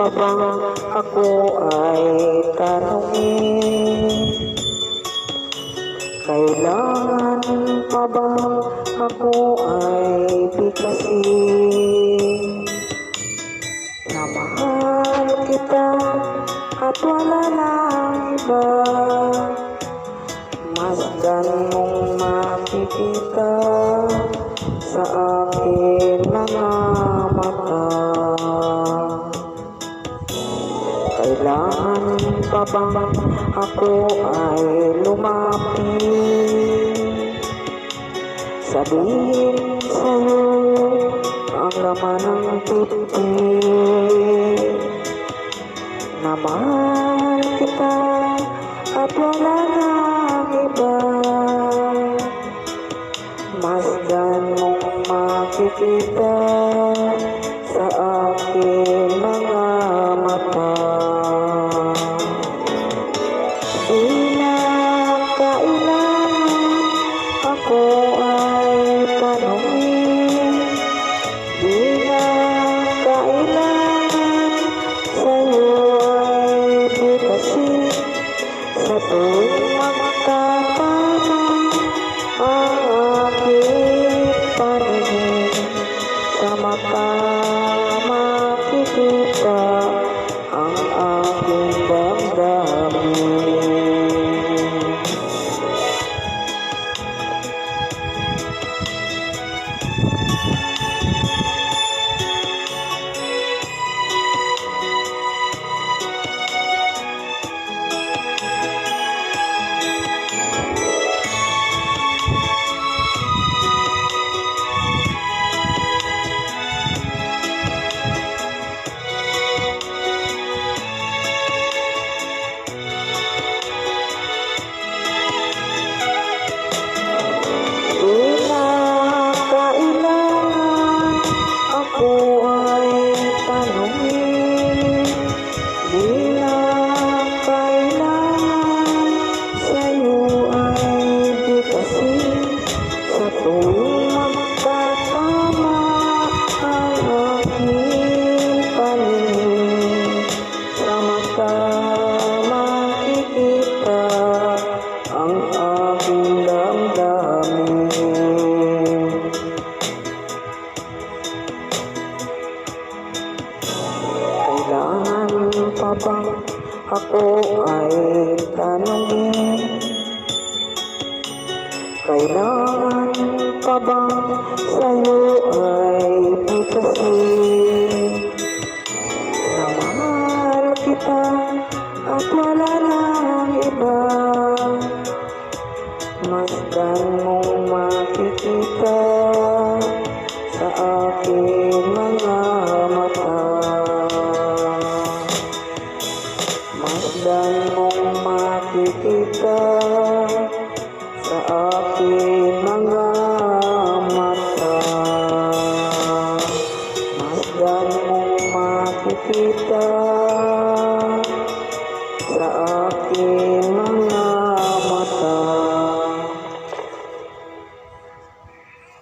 pa bang ako ay tanungin? Kailangan pa bang ako ay bigkasin? Na mahal kita at wala nang iba, masdan mong makikita sa aking mga mata. Kailangan pa bang ako ay lumapit? Sabihin sa'yo ang laman ng bibig, na mahal kita at wala nang iba, masdan mong makikita sa aking mga mata. Di na kailangan ako ay tanungin, di na kailangan sa'yo ay bigkasin. Sa tuwing magkatama ang aking paningin, sa mata makikita ang aking damdamin. Kailangan pa bang ako ay tanungin? Kailangan pa bang sa'yo ay bigkasin? Na mahal kita at wala nang iba, masdan mong makikita sa aking mga mata. Masdan mong makikita sa aking